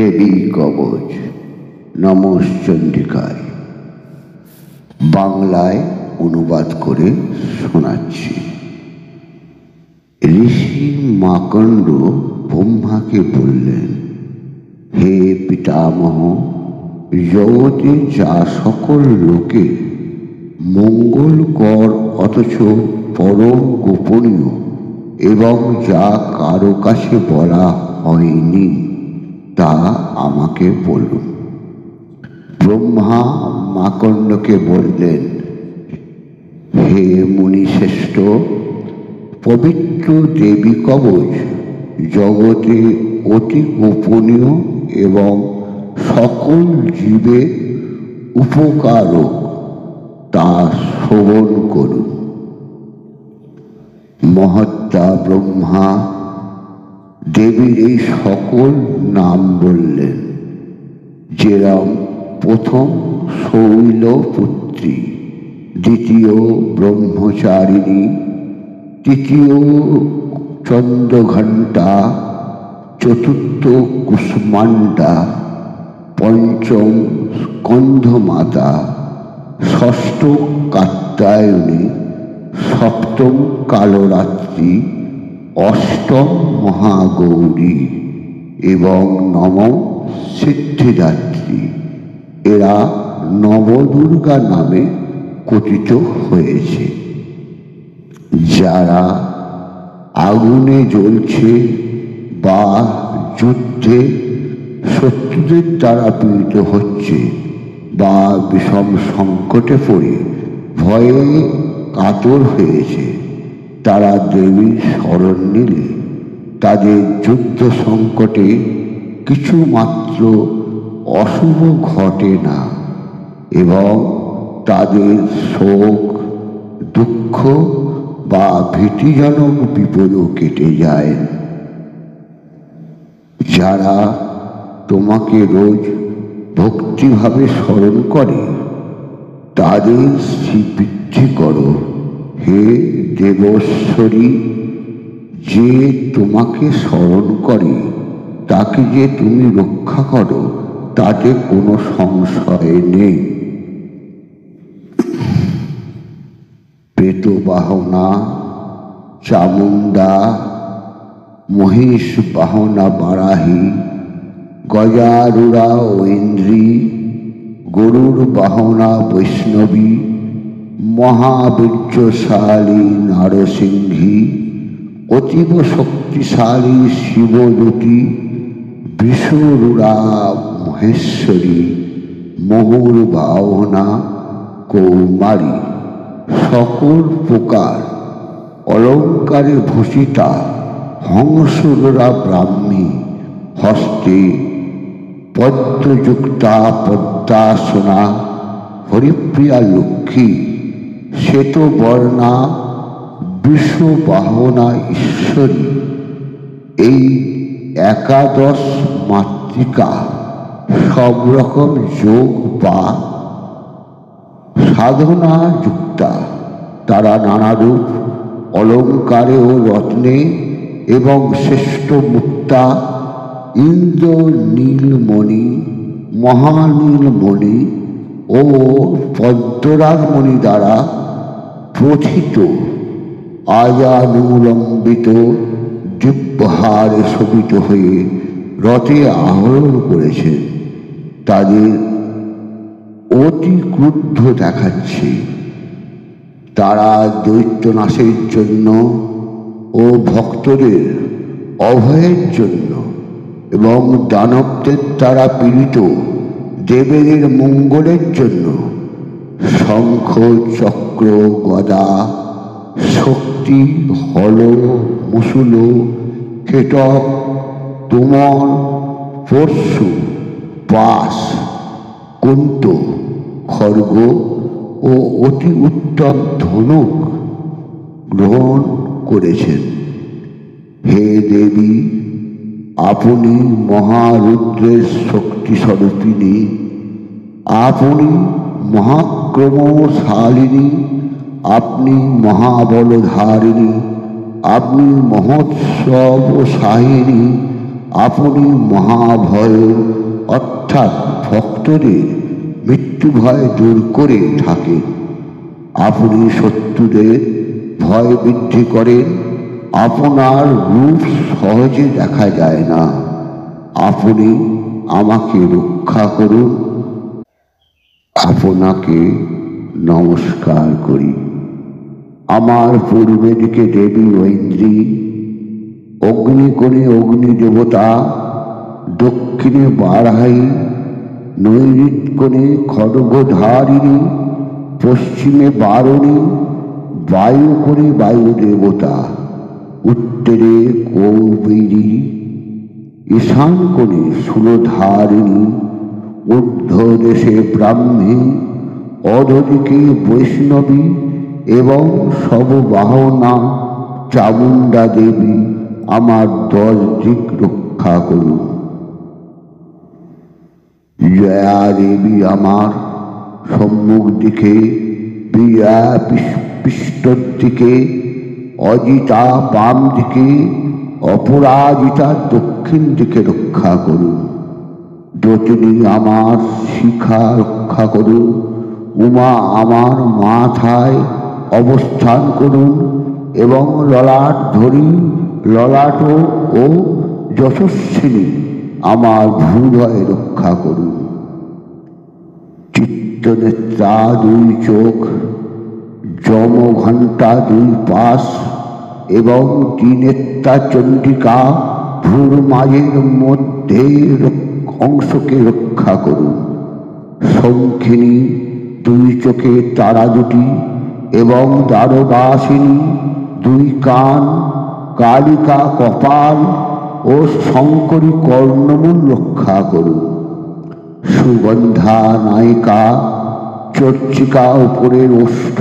দেবী কবচ নমশ্চন্ডিকায় বাংলায় অনুবাদ করে শোনাচ্ছি। ঋষি মার্কণ্ড ব্রহ্মাকে বললেন, হে পিতামহ, জগতে যা সকল লোকে মঙ্গলকর অথচ পরম গোপনীয় এবং যা কারো কাছে বলা হয়নি তা আমাকে বলুন। ব্রহ্মা মার্কণ্ডকে বললেন, হে মুনিশ্রেষ্ঠ, পবিত্র দেবী কবচ জগতে অতি গোপনীয় এবং সকল জীবের উপকারক, তা শ্রবণ করুন। মহাত্মা ব্রহ্মা দেবীর এই সকল নাম বললেন, যেরম প্রথম শৈলপুত্রী, দ্বিতীয় ব্রহ্মচারিণী, তৃতীয় চন্দ্রঘণ্টা, চতুর্থ কুষ্মাণ্ডা, পঞ্চম স্কন্ধমাতা, ষষ্ঠ কাত্যায়নী, সপ্তম কালরাত্রি, অষ্টম মহাগৌরী এবং নবম সিদ্ধিদাত্রী। এরা নবদুর্গা নামে কথিত হয়েছে। যারা আগুনে জ্বলছে বা যুদ্ধে শত্রুদের দ্বারা পীড়িত হচ্ছে বা বিষম সংকটে পড়ে ভয়ে কাতর হয়েছে, তারা দেবীর শরণ নিলে তাদের যুদ্ধ সংকটে কিছু মাত্র অশুভ ঘটে না এবং তাদের শোক, দুঃখ বা ভীতিজনক বিপদও কেটে যায়। যারা তোমাকে রোজ ভক্তিভাবে স্মরণ করে তাদের শ্রীবৃদ্ধি করো। হে দেবশ্বরী, যে তোমাকে স্মরণ করে তাকে যে তুমি রক্ষা করো তাতে কোনো সংশয় নেই। প্রেতবাহনা চামুণ্ডা, মহিষ বাহনা বারাহী, গজারুড়া ঐন্দ্রী, গরুর বাহনা বৈষ্ণবী, মহাবীর্যশালী নারসিংহী, অতীব শক্তিশালী শিবদূতী, বৃষরূঢ়া মহেশ্বরী, মোহর বাহনা কৌমারী, সকল প্রকার অলঙ্কারে ভূষিতা, হংসরূঢ়া ব্রাহ্মী, হস্তে পদ্মযুক্তা পদ্মাসনা, হরিপ্রিয়া লক্ষ্মী, শ্বেতবর্ণা বৃষবাহনা ঈশ্বরী, এই একাদশ মাতৃকা সব রকম যোগ বা সাধনা যুক্তা। তারা নানারূপ অলঙ্কারে ও রত্নে এবং শ্রেষ্ঠ মুক্তা, ইন্দ্র নীলমণি, মহানীলমণি ও পদ্মরাগমণি দ্বারা প্রথিত আজানুলম্বিত দিব্যহারে শোভিত হয়ে রথে আরোহণ করেছেন। তাদের অতি ক্রুদ্ধ দেখাচ্ছে। তারা দৈত্যনাশের জন্য ও ভক্তদের অভয়ের জন্য এবং দানবদের দ্বারা পীড়িত দেবীদের মঙ্গলের জন্য শঙ্খ, চক্র, গদা, শক্তি, হল, মুসুল, কেটক, তোমর, পরশু, পাশ, কুন্ত, খড়গ ও অতি উত্তম ধনুক গ্রহণ করেছেন। হে দেবী, আপনি মহারুদ্রের শক্তি স্বরূপিণী, আপনি মহাক্রমশালিনী, আপনি মহাবলধারিণী, আপনি মহোৎসব সাহিনী, আপনি মহাভয় অর্থাৎ ভক্তদের মৃত্যু ভয় দূর করে থাকেন। আপনি শত্রুদের ভয় বৃদ্ধি করেন। আপনার রূপ সহজে দেখা যায় না। আপনি আমাকে রক্ষা করুন। আপনাকে নমস্কার করি। আমার পূর্বে দিকে দেবী ঐন্দ্রী, অগ্নিকোণে অগ্নিদেবতা, দক্ষিণে বারাহী, নৈঋত্যকোণে খড়গধারিণী, পশ্চিমে বারণী, বায়ুকোণে বায়ুদেবতা, উত্তরে কৌবেরী, ঈশান কোণে শূলধারিণী, ঊর্ধ্বদেশে ব্রাহ্মী, অধোদিকে বৈষ্ণবী এবং সববাহনা চামুণ্ডা দেবী আমার 10 দিক রক্ষা করুন। জয়া দেবী আমার সম্মুখ দিকে, বিজয়া পৃষ্ঠর দিকে, অজিতা বাম দিকে, অপরাজিতা দক্ষিণ দিকে রক্ষা করুন। জটিনী আমার শিখা রক্ষা করুন। উমা আমার মাথায় অবস্থান করুন এবং ললাট ধরি, ললাট ও যশস্বিনী আমার ভূদয় রক্ষা করুন। চিত্তনেত্রা 2 চোখ, যমঘণ্টা 2 পাশ এবং ত্রিনেত্রা চণ্ডিকা ভ্রুর মাঝের মধ্যে অংশকে রক্ষা করুন। শঙ্খিনী 2 চোখে তারা 2টি এবং দ্বারবাসিনী 2 কান, কালিকা কপাল ও শঙ্করী কর্ণমূল রক্ষা করুন। সুগন্ধা নায়িকা চর্চিকা উপরের ওষ্ঠ,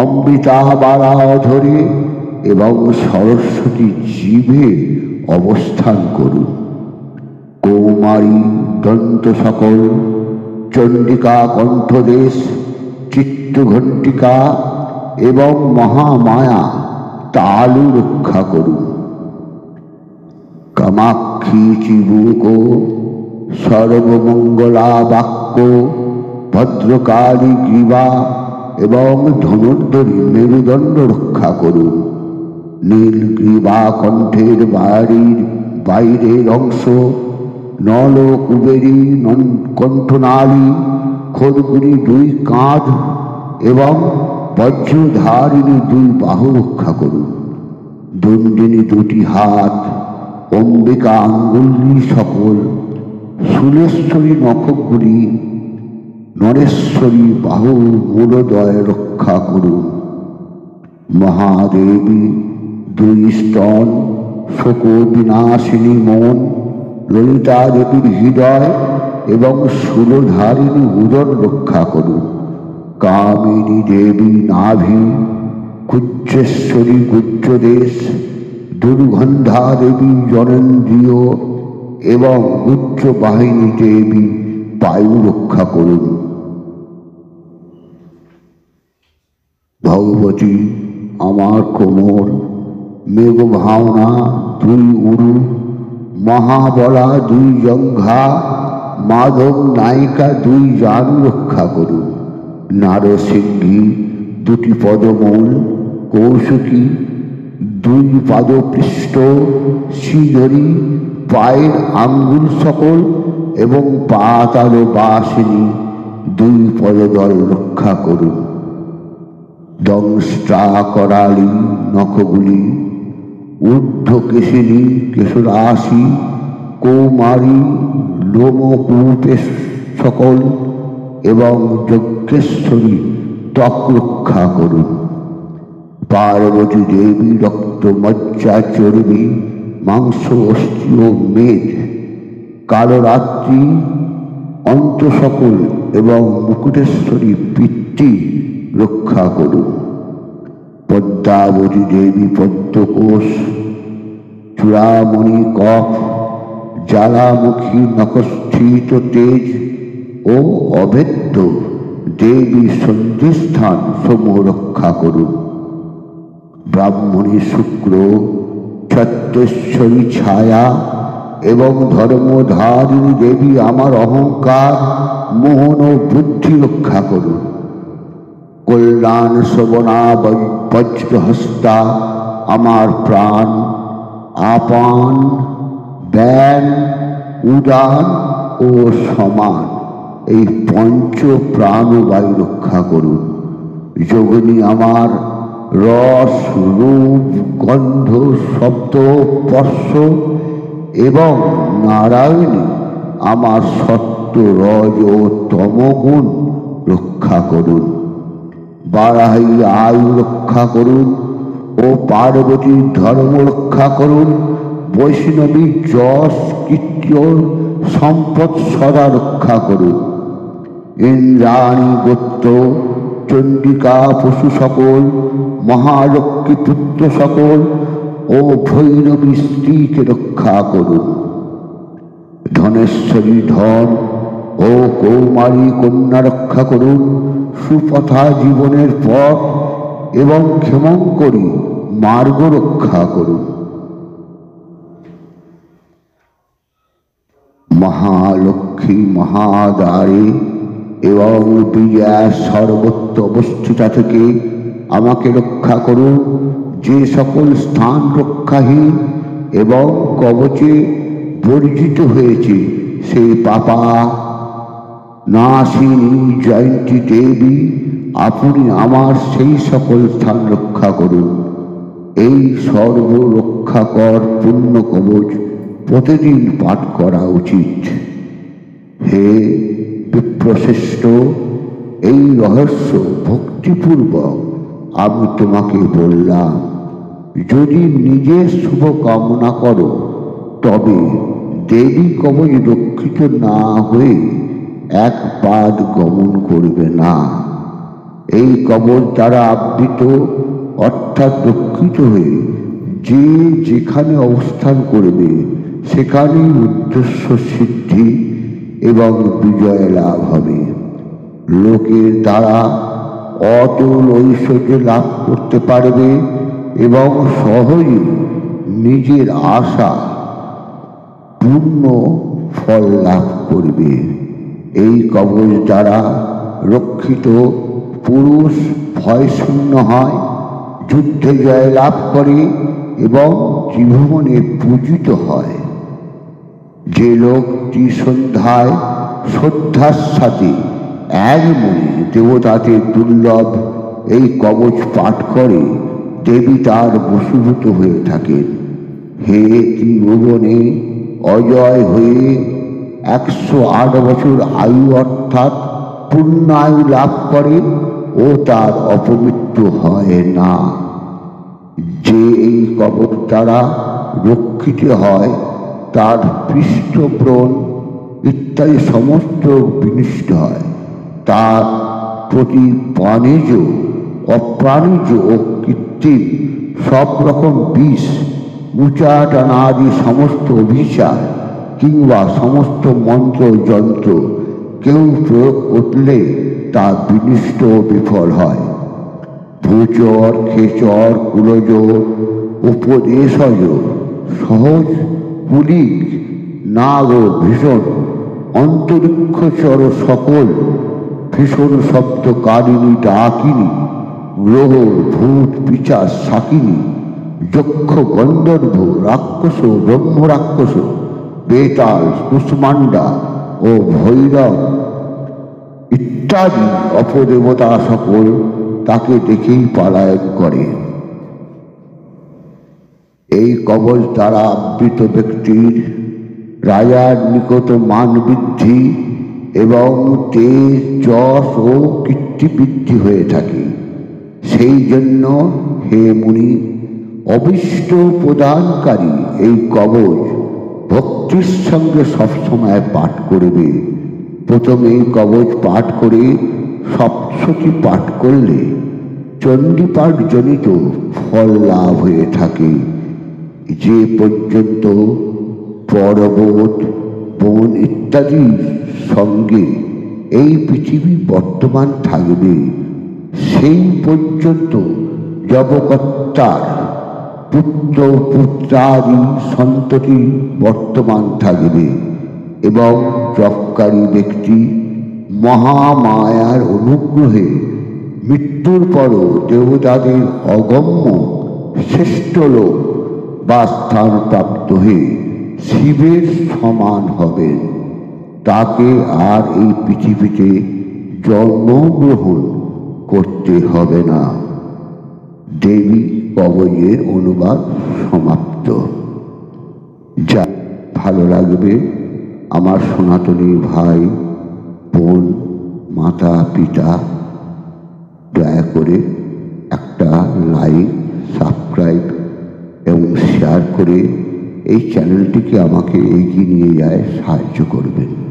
অমৃতা বালা ধরে এবং সরস্বতী জিভে অবস্থান করুন। কৌমারী দন্ত সকল, চণ্ডিকা কণ্ঠদেশ, চিত্তঘণ্টিকা এবং মহামায়া তালু রক্ষা করুন। কামাক্ষী চিবুক, সর্বমঙ্গলা বাক্য, ভদ্রকালী গ্রীবা এবং ধনুর্ধরী মেরুদণ্ড রক্ষা করুন। নীল গ্রীবা কণ্ঠের বাইরের অংশ, নল কুবেরী কণ্ঠনালী, খড়গুনি 2 কাঁধ এবং বজ্রধারিণী 2 বাহু রক্ষা করুন। দণ্ডিনী 2টি হাত, অম্বিকা আঙ্গুলি সকল, শুলেশ্বরী নখগুলি, নরেশ্বরী বাহু মূলদয় রক্ষা করুন। মহাদেবী 2 স্তন, শোক বিনাশিনী মন, ললিতা দেবীর হৃদয় এবং শূলধারিণী উদর রক্ষা করুন। কামিনী দেবী নাভি, কুজ্জেশ্বরী গুজ্জদেশ, দুর্গন্ধা দেবী জনেন্দ্রিয় এবং উচ্চ বাহিনী দেবী বায়ু রক্ষা করুন। ভগবতী আমার কোমর, মেঘ ভাওনা 2 উরু, মহাবলা 2 জঙ্ঘা, মাধব নায়িকা 2 জান রক্ষা করুন। নারসিংহী 2টি পদমূল, কৌশিকী 2 পাদপৃষ্ঠ, শ্রীধরী পায়ের আঙ্গুল সকল এবং পাতাল বাসিনী 2 পদদল রক্ষা করুন। দংষ্ট্রা করালী নখগুলি, ঊর্ধ্বকেশিনী কেশরাশি, কৌমারী লোমকূপে সকল এবং যজ্ঞেশ্বরী ত্বক রক্ষা করুন। পার্বতী দেবী রক্ত মজ্জা চর্বি মাংস অস্থি ও মেদ, কালরাত্রি অন্ত সকল এবং মুকুটেশ্বরী পিতৃ রক্ষা করুন। পদ্মাবতী দেবী পদ্মকোষ, চূড়ামণি কফ, জ্বালামুখী নখস্থিত তেজ ও অভেদ্য দেবী সন্ধিস্থান সমূহ রক্ষা করুন। ব্রাহ্মণী শুক্র, ছত্রেশ্বরী ছায়া, এবং ধর্মধারিণী দেবী আমার অহংকার, মোহন ও বুদ্ধি রক্ষা করুন। কল্যাণ শ্রবণা বজ্রহস্তা আমার প্রাণ, আপান, ব্যান, উদান ও সমান এই পঞ্চ প্রাণবায়ু রক্ষা করুন। যোগিনী আমার রস, রূপ, গন্ধ, শব্দ, স্পর্শ এবং নারায়ণী আমার সত্য, রজ ও তমগুণ রক্ষা করুন। বারাহী আয়ু রক্ষা করুন ও পার্বতীর ধর্ম রক্ষা করুন। বৈষ্ণবী যশ, কীর্তন, সম্পদ সদা রক্ষা করুন। ইন্দ্রাণী গোত্র, চণ্ডিকা পশু সকল, মহালক্ষ্মী পুত্র সকল ও ভৈরবী স্ত্রীকে রক্ষা করুন। ধনেশ্বরী ধন ও কৌমারী কন্যা রক্ষা করুন। সুপথা জীবনের পথ এবং ক্ষেমঙ্করী মার্গ রক্ষা করুন। মহালক্ষ্মী মহাদ্বারে এবং বিজয়া সর্বত্র অবস্থিতা থেকে আমাকে রক্ষা করুন। যে সকল স্থান রক্ষাহীন এবং কবচে বর্জিত হয়েছে, সেই পাপা নাশিনী জয়ন্তী দেবী আপনি আমার সেই সকল স্থান রক্ষা করুন। এই সর্বরক্ষাকর পূর্ণ কবচ প্রতিদিন পাঠ করা উচিত। হে বিপ্রশ্রেষ্ঠ, এই রহস্য ভক্তিপূর্বক আমি তোমাকে বললাম। যদি নিজের শুভ কামনা করো, তবে দেবী কবচ রক্ষিত না হয়ে এক পাদ গমন করবে না। এই কবচ দ্বারা আবৃত অর্থাৎ রক্ষিত হয়ে যে যেখানে অবস্থান করবে, সেখানেই উদ্দেশ্য সিদ্ধি এবং বিজয় লাভ হবে। লোকের দ্বারা অতুল ঐশ্বর্য লাভ করতে পারবে এবং সহজে নিজের আশা পূর্ণ ফল লাভ করবে। এই কবচ দ্বারা রক্ষিত পুরুষ ভয়শূন্য হয়, যুদ্ধে জয় লাভ করে এবং ত্রিভুবনে পূজিত হয়। যে লোক ত্রিসন্ধ্যায় শ্রদ্ধার সাথে এক মনে দেবতাদের দুর্লভ এই কবচ পাঠ করে, দেবী তার বশীভূত হয়ে থাকেন। হে ত্রিভুবনে অজয় হয়ে 108 বছর আয়ু অর্থাৎ পূর্ণায়ু লাভ করে ও তার অপমৃত্যু হয় না। যে এই কবচ দ্বারা রক্ষিত হয়, তার পৃষ্ঠব্রণ ইত্যাদি সমস্ত বিনষ্ট হয়। তার প্রতি প্রাণীজ, অপ্রাণীজ ও কৃত্রিম সব রকম বিষ, উচাটনা আদি সমস্ত অভিচার কিংবা সমস্ত মন্ত্র যন্ত্র কেউ প্রয়োগ করলে তা বিনষ্ট ও বিফল হয়। ভূচর, খেচর, কুলজ, উপদেশজ, সহজ, কুলিক, নাগ ও ভীষণ, অন্তরিক্ষচর সকল ভীষণ শব্দকারিণী ডাকিনী, গ্রহ, ভূত, পিশাচ, শাকিনী, যক্ষ, গন্ধর্ব, রাক্ষস, ব্রহ্ম রাক্ষস, বেতাল, কুষ্মাণ্ডা ও ভৈরব ইত্যাদি অপদেবতা সকল তাকে দেখেই পলায়ন করে। এই কবচ দ্বারা আবৃত ব্যক্তির রাজার নিকট মান বৃদ্ধি এবং তেজ, যশ ও কীর্তি বৃদ্ধি হয়ে থাকে। সেই জন্য হে মুনি, অভীষ্ট প্রদানকারী এই কবচ ভক্তির সঙ্গে সবসময় পাঠ করবে। প্রথমে এই কবচ পাঠ করে সপ্তশতী পাঠ করলে চণ্ডীপাঠ জনিত ফল লাভ হয়ে থাকে। যে পর্যন্ত পর্বত, বন ইত্যাদির সঙ্গে এই পৃথিবী বর্তমান থাকবে, সেই পর্যন্ত জবকর্তার পুত্র পুত্রাদি সন্ততি বর্তমান থাকবে এবং জপকারী ব্যক্তি মহামায়ার অনুগ্রহে মৃত্যুর পরও দেবতাদের অগম্য শ্রেষ্ঠ লোক বা স্থান প্রাপ্ত হয়ে শিবের সমান হবেন। তাকে আর এই পৃথিবীতে জন্মগ্রহণ করতে হবে না। দেবী কবচের অনুবাদ সমাপ্ত। যা ভালো লাগবে আমার সনাতনী ভাই বোন মাতা পিতা দয়া করে একটা লাইক সাবস্ক্রাইব এবং শেয়ার করে এই চ্যানেলটিকে আমাকে এগিয়ে নিয়ে যায় সাহায্য করবেন।